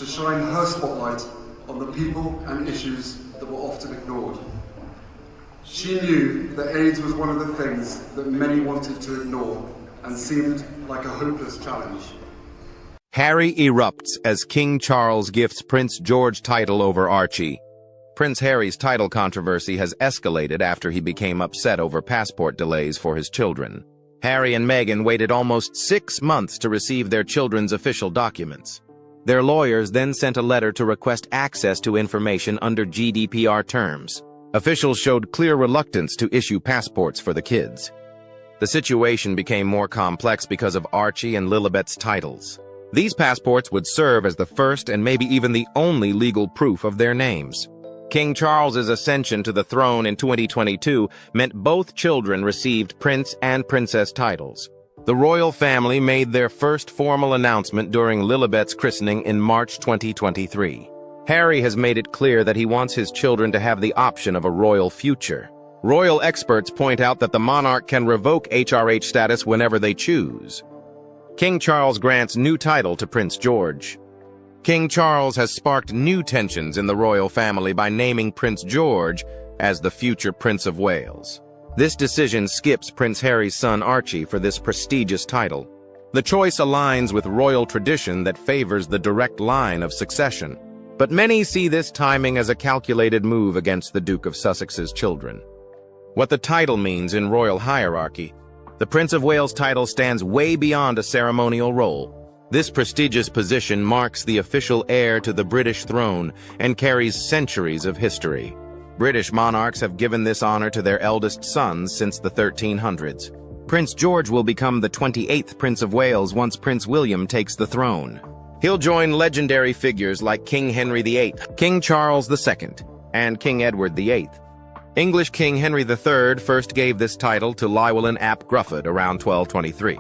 to shine her spotlight on the people and issues that were often ignored. She knew that AIDS was one of the things that many wanted to ignore and seemed like a hopeless challenge. Harry erupts as King Charles gifts Prince George title over Archie. Prince Harry's title controversy has escalated after he became upset over passport delays for his children. Harry and Meghan waited almost 6 months to receive their children's official documents. Their lawyers then sent a letter to request access to information under GDPR terms. Officials showed clear reluctance to issue passports for the kids. The situation became more complex because of Archie and Lilibet's titles. These passports would serve as the first and maybe even the only legal proof of their names. King Charles's ascension to the throne in 2022 meant both children received prince and princess titles. The royal family made their first formal announcement during Lilibet's christening in March 2023. Harry has made it clear that he wants his children to have the option of a royal future. Royal experts point out that the monarch can revoke HRH status whenever they choose. King Charles grants new title to Prince George. King Charles has sparked new tensions in the royal family by naming Prince George as the future Prince of Wales. This decision skips Prince Harry's son Archie for this prestigious title. The choice aligns with royal tradition that favors the direct line of succession. But many see this timing as a calculated move against the Duke of Sussex's children. What the title means in royal hierarchy: the Prince of Wales title stands way beyond a ceremonial role. This prestigious position marks the official heir to the British throne and carries centuries of history. British monarchs have given this honor to their eldest sons since the 1300s. Prince George will become the 28th Prince of Wales once Prince William takes the throne. He'll join legendary figures like King Henry VIII, King Charles II, and King Edward VIII. English King Henry III first gave this title to Llywelyn ap Gruffydd around 1223.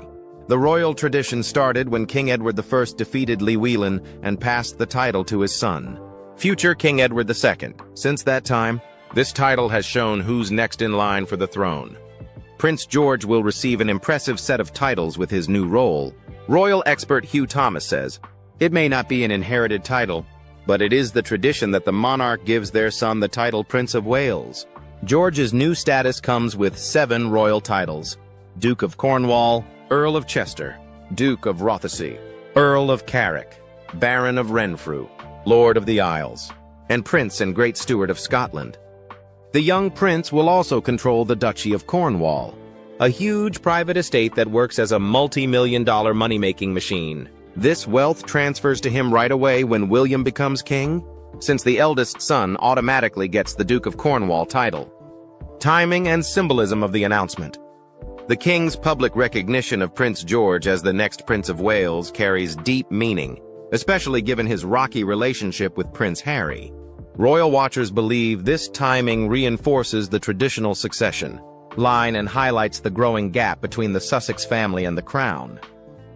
The royal tradition started when King Edward I defeated Llywelyn and passed the title to his son, future King Edward II. Since that time, this title has shown who's next in line for the throne. Prince George will receive an impressive set of titles with his new role. Royal expert Hugh Thomas says, "It may not be an inherited title, but it is the tradition that the monarch gives their son the title Prince of Wales." George's new status comes with 7 royal titles: Duke of Cornwall, Earl of Chester, Duke of Rothesay, Earl of Carrick, Baron of Renfrew, Lord of the Isles, and Prince and Great Steward of Scotland. The young prince will also control the Duchy of Cornwall, a huge private estate that works as a multi-million-dollar money-making machine. This wealth transfers to him right away when William becomes king, since the eldest son automatically gets the Duke of Cornwall title. Timing and symbolism of the announcement. The king's public recognition of Prince George as the next Prince of Wales carries deep meaning, especially given his rocky relationship with Prince Harry. Royal watchers believe this timing reinforces the traditional succession line and highlights the growing gap between the Sussex family and the crown.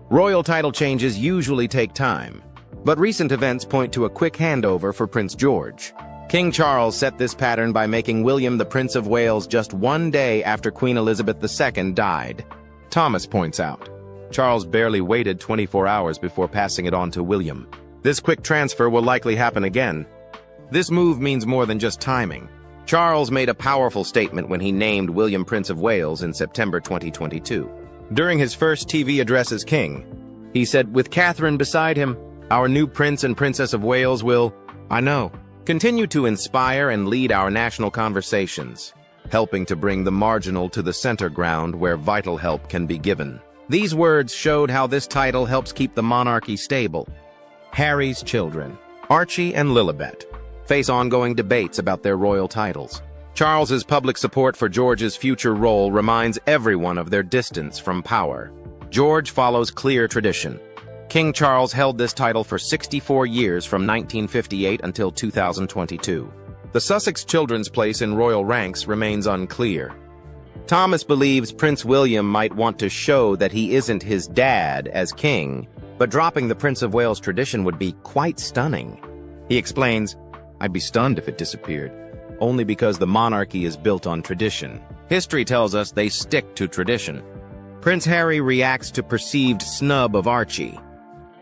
Royal title changes usually take time, but recent events point to a quick handover for Prince George. King Charles set this pattern by making William the Prince of Wales just 1 day after Queen Elizabeth II died. Thomas points out, Charles barely waited 24 hours before passing it on to William. This quick transfer will likely happen again. This move means more than just timing. Charles made a powerful statement when he named William Prince of Wales in September 2022. During his first TV address as king, he said, "With Catherine beside him, our new Prince and Princess of Wales will, I know, continue to inspire and lead our national conversations, helping to bring the marginal to the center ground where vital help can be given." These words showed how this title helps keep the monarchy stable. Harry's children, Archie and Lilibet, face ongoing debates about their royal titles. Charles's public support for George's future role reminds everyone of their distance from power. George follows clear tradition. King Charles held this title for 64 years from 1958 until 2022. The Sussex children's place in royal ranks remains unclear. Thomas believes Prince William might want to show that he isn't his dad as king, but dropping the Prince of Wales tradition would be quite stunning. He explains, "I'd be stunned if it disappeared, only because the monarchy is built on tradition. History tells us they stick to tradition." Prince Harry reacts to perceived snub of Archie.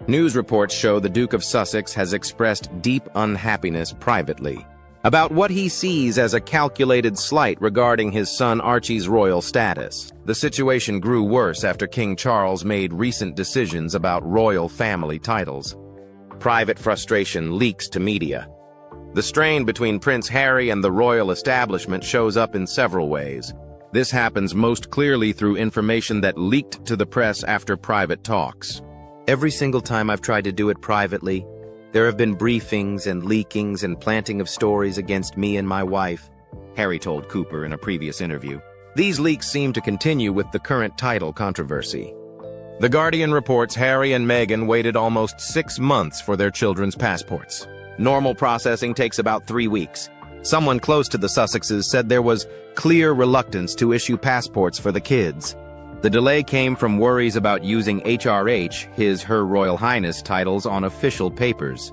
News reports show the Duke of Sussex has expressed deep unhappiness privately about what he sees as a calculated slight regarding his son Archie's royal status. The situation grew worse after King Charles made recent decisions about royal family titles. Private frustration leaks to media. The strain between Prince Harry and the royal establishment shows up in several ways. This happens most clearly through information that leaked to the press after private talks. Every single time I've tried to do it privately, there have been briefings and leakings and planting of stories against me and my wife, Harry told Cooper in a previous interview. These leaks seem to continue with the current title controversy. The Guardian reports Harry and Meghan waited almost 6 months for their children's passports. Normal processing takes about 3 weeks. Someone close to the Sussexes said there was clear reluctance to issue passports for the kids. The delay came from worries about using HRH, Her Royal Highness titles on official papers.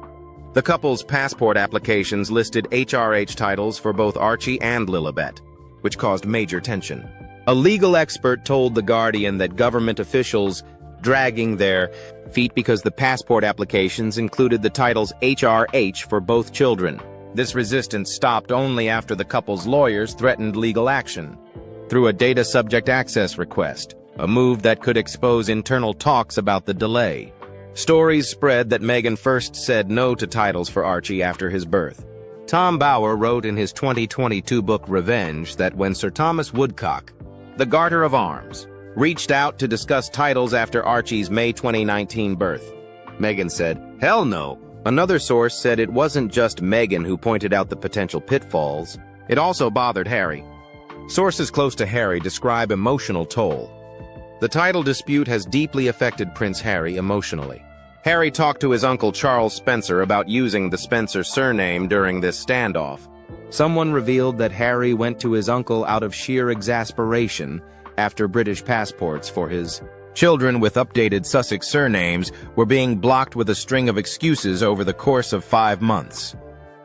The couple's passport applications listed HRH titles for both Archie and Lilibet, which caused major tension. A legal expert told The Guardian that government officials dragging their feet because the passport applications included the titles HRH for both children. This resistance stopped only after the couple's lawyers threatened legal action through a data subject access request, a move that could expose internal talks about the delay. Stories spread that Meghan first said no to titles for Archie after his birth. Tom Bower wrote in his 2022 book Revenge that when Sir Thomas Woodcock, the Garter of Arms, reached out to discuss titles after Archie's May 2019 birth, Meghan said, "Hell no." Another source said it wasn't just Meghan who pointed out the potential pitfalls. It also bothered Harry. Sources close to Harry describe emotional toll. The title dispute has deeply affected Prince Harry emotionally. Harry talked to his uncle Charles Spencer about using the Spencer surname during this standoff. Someone revealed that Harry went to his uncle out of sheer exasperation after British passports for his children with updated Sussex surnames were being blocked with a string of excuses over the course of 5 months.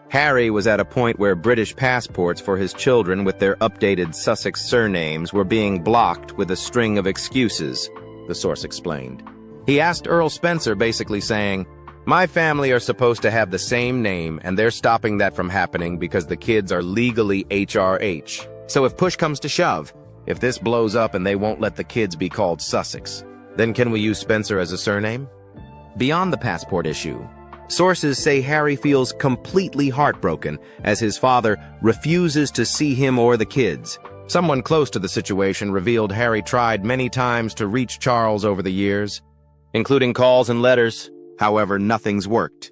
Harry was at a point where British passports for his children with their updated Sussex surnames were being blocked with a string of excuses, the source explained. He asked Earl Spencer, basically saying, "My family are supposed to have the same name, and they're stopping that from happening because the kids are legally HRH. So if push comes to shove, if this blows up and they won't let the kids be called Sussex, then can we use Spencer as a surname?" Beyond the passport issue, sources say Harry feels completely heartbroken as his father refuses to see him or the kids. Someone close to the situation revealed Harry tried many times to reach Charles over the years, including calls and letters. However, nothing's worked.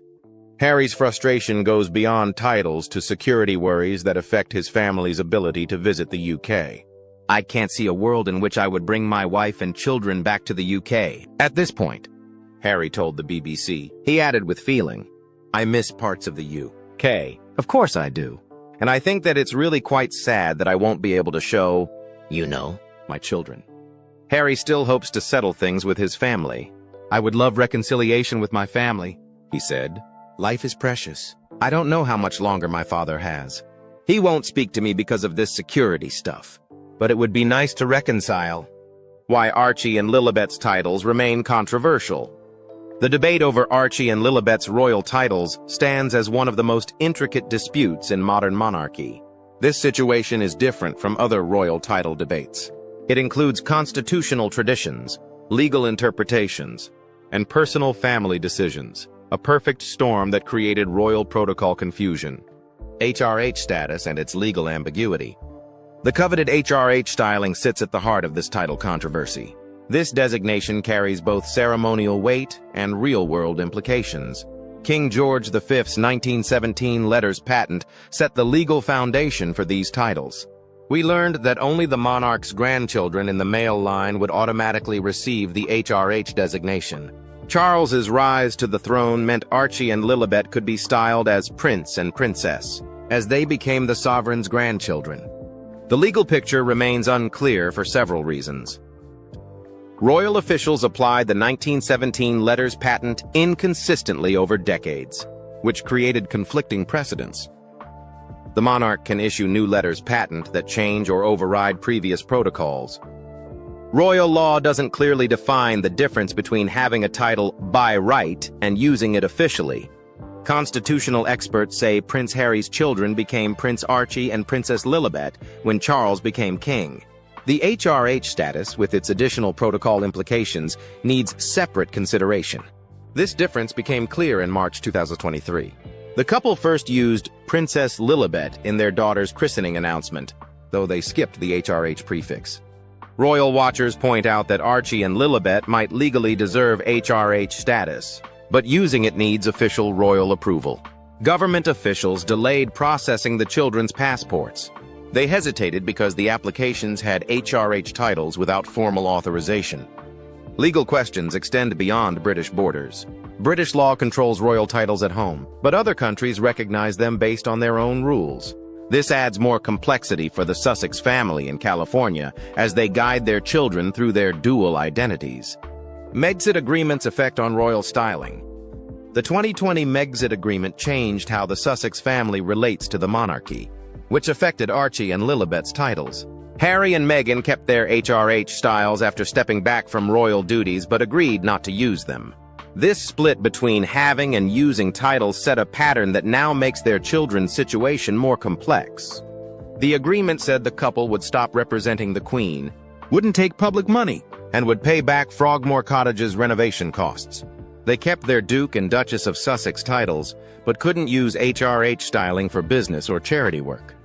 Harry's frustration goes beyond titles to security worries that affect his family's ability to visit the UK. "I can't see a world in which I would bring my wife and children back to the UK at this point," Harry told the BBC. He added with feeling, "I miss parts of the UK. Of course I do. And I think that it's really quite sad that I won't be able to show, my children." Harry still hopes to settle things with his family. "I would love reconciliation with my family," he said. "Life is precious. I don't know how much longer my father has. He won't speak to me because of this security stuff. But it would be nice to reconcile." Why Archie and Lilibet's titles remain controversial. The debate over Archie and Lilibet's royal titles stands as one of the most intricate disputes in modern monarchy. This situation is different from other royal title debates. It includes constitutional traditions, legal interpretations, and personal family decisions, a perfect storm that created royal protocol confusion. HRH status and its legal ambiguity. The coveted HRH styling sits at the heart of this title controversy. This designation carries both ceremonial weight and real-world implications. King George V's 1917 letters patent set the legal foundation for these titles. We learned that only the monarch's grandchildren in the male line would automatically receive the HRH designation. Charles's rise to the throne meant Archie and Lilibet could be styled as prince and princess, as they became the sovereign's grandchildren. The legal picture remains unclear for several reasons. Royal officials applied the 1917 letters patent inconsistently over decades, which created conflicting precedents. The monarch can issue new letters patent that change or override previous protocols. Royal law doesn't clearly define the difference between having a title by right and using it officially. Constitutional experts say Prince Harry's children became Prince Archie and Princess Lilibet when Charles became king. The HRH status, with its additional protocol implications, needs separate consideration. This difference became clear in March 2023. The couple first used Princess Lilibet in their daughter's christening announcement, though they skipped the HRH prefix. Royal watchers point out that Archie and Lilibet might legally deserve HRH status, but using it needs official royal approval. Government officials delayed processing the children's passports. They hesitated because the applications had HRH titles without formal authorization. Legal questions extend beyond British borders. British law controls royal titles at home, but other countries recognize them based on their own rules. This adds more complexity for the Sussex family in California as they guide their children through their dual identities. Megxit agreements' effect on royal styling. The 2020 Megxit agreement changed how the Sussex family relates to the monarchy, which affected Archie and Lilibet's titles. Harry and Meghan kept their HRH styles after stepping back from royal duties but agreed not to use them. This split between having and using titles set a pattern that now makes their children's situation more complex. The agreement said the couple would stop representing the Queen, wouldn't take public money, and would pay back Frogmore Cottage's renovation costs. They kept their Duke and Duchess of Sussex titles, but couldn't use HRH styling for business or charity work.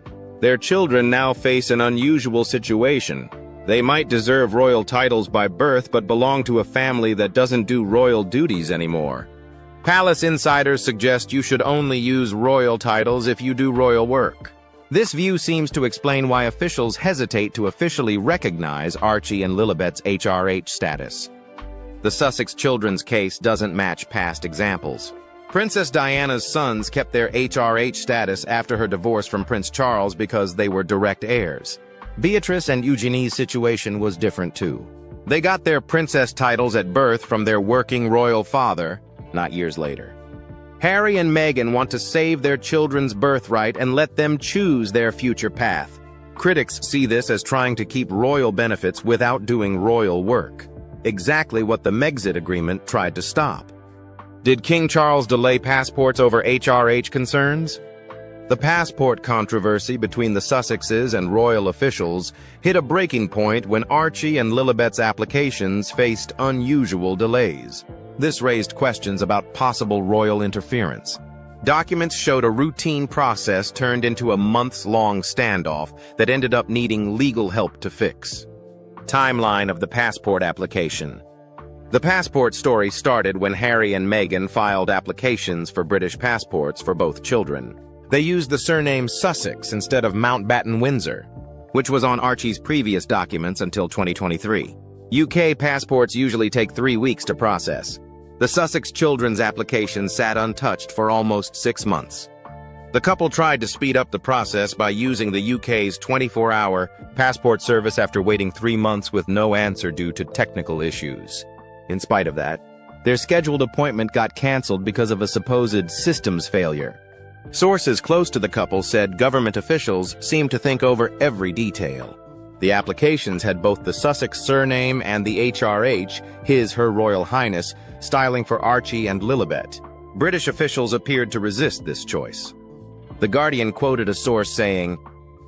Their children now face an unusual situation. They might deserve royal titles by birth but belong to a family that doesn't do royal duties anymore. Palace insiders suggest you should only use royal titles if you do royal work. This view seems to explain why officials hesitate to officially recognize Archie and Lilibet's HRH status. The Sussex children's case doesn't match past examples. Princess Diana's sons kept their HRH status after her divorce from Prince Charles because they were direct heirs. Beatrice and Eugenie's situation was different too. They got their princess titles at birth from their working royal father, not years later. Harry and Meghan want to save their children's birthright and let them choose their future path. Critics see this as trying to keep royal benefits without doing royal work, exactly what the Megxit agreement tried to stop. Did King Charles delay passports over HRH concerns? The passport controversy between the Sussexes and royal officials hit a breaking point when Archie and Lilibet's applications faced unusual delays. This raised questions about possible royal interference. Documents showed a routine process turned into a months-long standoff that ended up needing legal help to fix. Timeline of the passport application. The passport story started when Harry and Meghan filed applications for British passports for both children. They used the surname Sussex instead of Mountbatten-Windsor, which was on Archie's previous documents until 2023. UK passports usually take 3 weeks to process. The Sussex children's application sat untouched for almost 6 months. The couple tried to speed up the process by using the UK's 24-hour passport service after waiting 3 months with no answer due to technical issues. In spite of that, their scheduled appointment got cancelled because of a supposed systems failure. Sources close to the couple said government officials seemed to think over every detail. The applications had both the Sussex surname and the HRH, His/Her Royal Highness, styling for Archie and Lilibet. British officials appeared to resist this choice. The Guardian quoted a source saying,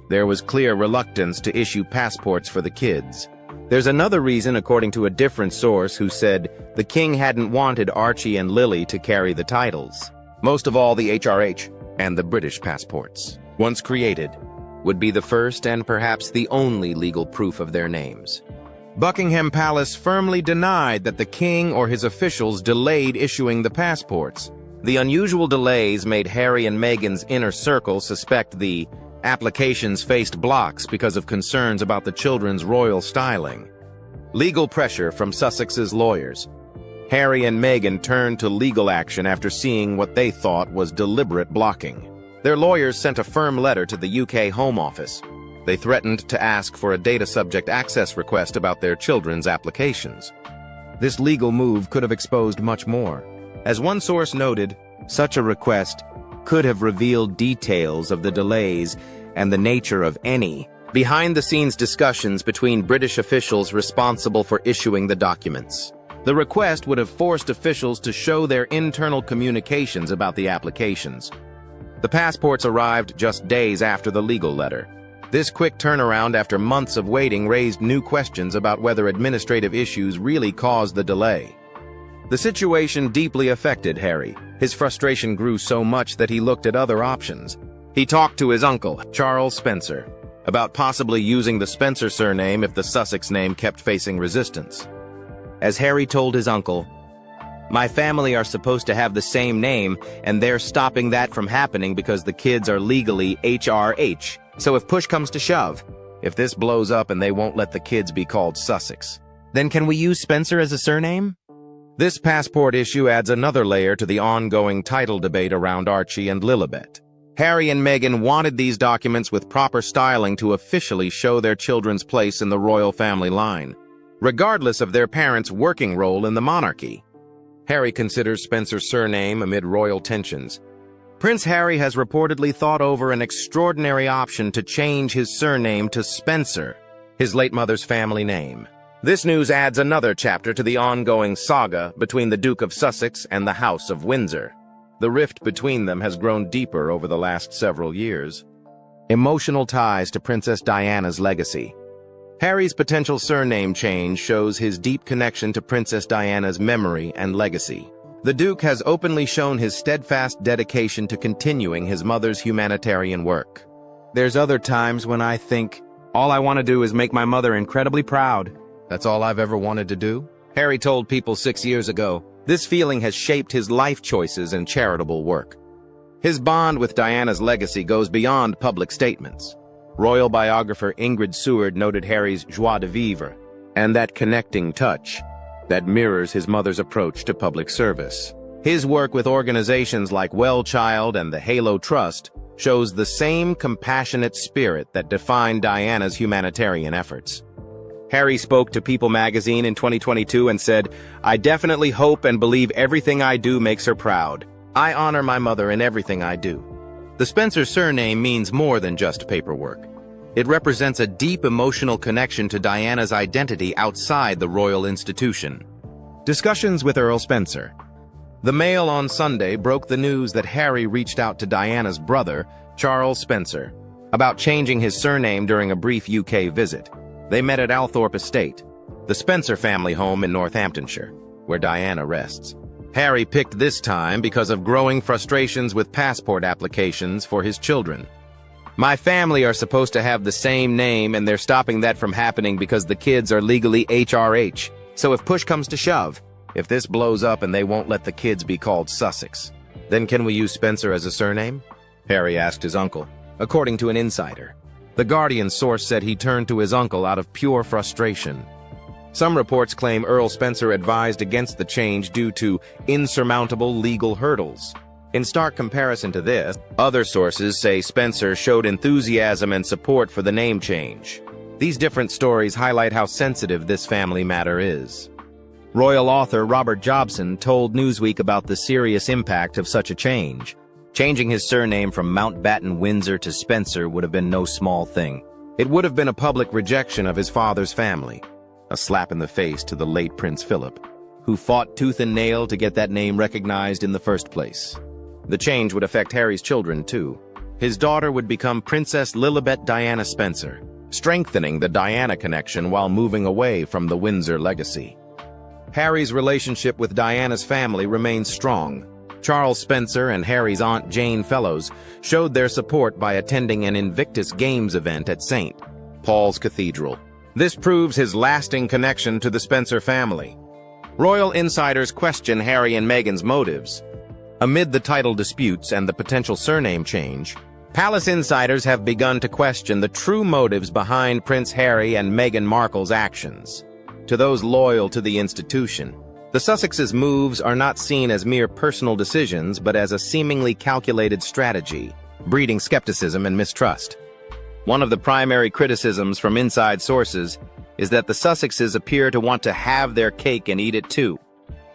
"There was clear reluctance to issue passports for the kids." There's another reason, according to a different source, who said the king hadn't wanted Archie and Lily to carry the titles. Most of all, the HRH and the British passports, once created, would be the first and perhaps the only legal proof of their names. Buckingham Palace firmly denied that the king or his officials delayed issuing the passports. The unusual delays made Harry and Meghan's inner circle suspect the applications faced blocks because of concerns about the children's royal styling. Legal pressure from Sussex's lawyers. Harry and Meghan turned to legal action after seeing what they thought was deliberate blocking. Their lawyers sent a firm letter to the UK Home Office. They threatened to ask for a data subject access request about their children's applications. This legal move could have exposed much more. As one source noted, such a request could have revealed details of the delays and the nature of any behind-the-scenes discussions between British officials responsible for issuing the documents. The request would have forced officials to show their internal communications about the applications. The passports arrived just days after the legal letter. This quick turnaround after months of waiting raised new questions about whether administrative issues really caused the delay. The situation deeply affected Harry. His frustration grew so much that he looked at other options. He talked to his uncle, Charles Spencer, about possibly using the Spencer surname if the Sussex name kept facing resistance. As Harry told his uncle, "My family are supposed to have the same name, and they're stopping that from happening because the kids are legally HRH. So if push comes to shove, if this blows up and they won't let the kids be called Sussex, then can we use Spencer as a surname?" This passport issue adds another layer to the ongoing title debate around Archie and Lilibet. Harry and Meghan wanted these documents with proper styling to officially show their children's place in the royal family line, regardless of their parents' working role in the monarchy. Harry considers Spencer's surname amid royal tensions. Prince Harry has reportedly thought over an extraordinary option to change his surname to Spencer, his late mother's family name. This news adds another chapter to the ongoing saga between the Duke of Sussex and the House of Windsor. The rift between them has grown deeper over the last several years. Emotional ties to Princess Diana's legacy. Harry's potential surname change shows his deep connection to Princess Diana's memory and legacy. The Duke has openly shown his steadfast dedication to continuing his mother's humanitarian work. "There's other times when I think, all I want to do is make my mother incredibly proud. That's all I've ever wanted to do," Harry told People 6 years ago. This feeling has shaped his life choices and charitable work. His bond with Diana's legacy goes beyond public statements. Royal biographer Ingrid Seward noted Harry's joie de vivre, and that connecting touch that mirrors his mother's approach to public service. His work with organizations like Well Child and the Halo Trust shows the same compassionate spirit that defined Diana's humanitarian efforts. Harry spoke to People magazine in 2022 and said, "I definitely hope and believe everything I do makes her proud. I honor my mother in everything I do." The Spencer surname means more than just paperwork. It represents a deep emotional connection to Diana's identity outside the royal institution. Discussions with Earl Spencer. The Mail on Sunday broke the news that Harry reached out to Diana's brother, Charles Spencer, about changing his surname during a brief UK visit. They met at Althorpe Estate, the Spencer family home in Northamptonshire, where Diana rests. Harry picked this time because of growing frustrations with passport applications for his children. "My family are supposed to have the same name, and they're stopping that from happening because the kids are legally HRH. So if push comes to shove, if this blows up and they won't let the kids be called Sussex, then can we use Spencer as a surname?" Harry asked his uncle, according to an insider. The Guardian source said he turned to his uncle out of pure frustration. Some reports claim Earl Spencer advised against the change due to insurmountable legal hurdles. In stark comparison to this, other sources say Spencer showed enthusiasm and support for the name change. These different stories highlight how sensitive this family matter is. Royal author Robert Jobson told Newsweek about the serious impact of such a change. Changing his surname from Mountbatten Windsor to Spencer would have been no small thing. It would have been a public rejection of his father's family, a slap in the face to the late Prince Philip, who fought tooth and nail to get that name recognized in the first place. The change would affect Harry's children, too. His daughter would become Princess Lilibet Diana Spencer, strengthening the Diana connection while moving away from the Windsor legacy. Harry's relationship with Diana's family remains strong. Charles Spencer and Harry's aunt Jane Fellows showed their support by attending an Invictus Games event at St. Paul's Cathedral. This proves his lasting connection to the Spencer family. Royal insiders question Harry and Meghan's motives. Amid the title disputes and the potential surname change, palace insiders have begun to question the true motives behind Prince Harry and Meghan Markle's actions. To those loyal to the institution, the Sussexes' moves are not seen as mere personal decisions, but as a seemingly calculated strategy, breeding skepticism and mistrust. One of the primary criticisms from inside sources is that the Sussexes appear to want to have their cake and eat it too.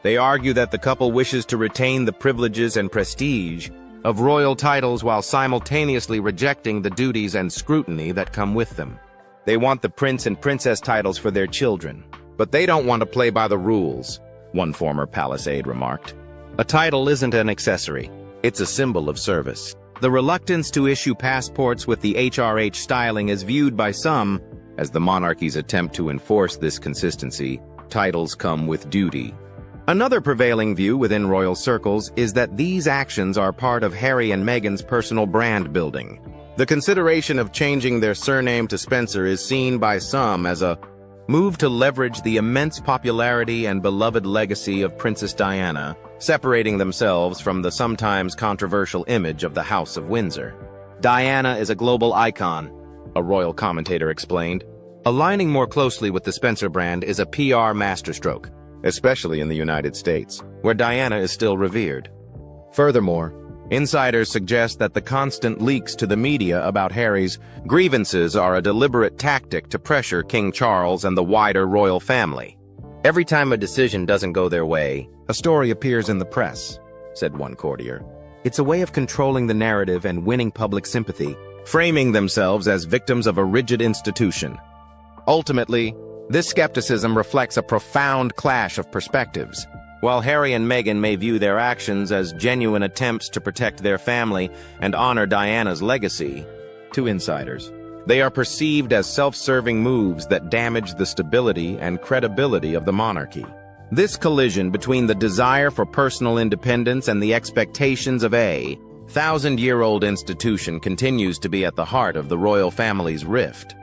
They argue that the couple wishes to retain the privileges and prestige of royal titles while simultaneously rejecting the duties and scrutiny that come with them. They want the prince and princess titles for their children, but they don't want to play by the rules, one former palace aide remarked. A title isn't an accessory. It's a symbol of service. The reluctance to issue passports with the HRH styling is viewed by some as the monarchy's attempt to enforce this consistency. Titles come with duty. Another prevailing view within royal circles is that these actions are part of Harry and Meghan's personal brand building. The consideration of changing their surname to Spencer is seen by some as a move to leverage the immense popularity and beloved legacy of Princess Diana, separating themselves from the sometimes controversial image of the House of Windsor. Diana is a global icon, a royal commentator explained. Aligning more closely with the Spencer brand is a PR masterstroke, especially in the United States, where Diana is still revered. Furthermore, insiders suggest that the constant leaks to the media about Harry's grievances are a deliberate tactic to pressure King Charles and the wider royal family. Every time a decision doesn't go their way, a story appears in the press, said one courtier. It's a way of controlling the narrative and winning public sympathy, framing themselves as victims of a rigid institution. Ultimately, this skepticism reflects a profound clash of perspectives. While Harry and Meghan may view their actions as genuine attempts to protect their family and honor Diana's legacy, to insiders, they are perceived as self-serving moves that damage the stability and credibility of the monarchy. This collision between the desire for personal independence and the expectations of a thousand-year-old institution continues to be at the heart of the royal family's rift.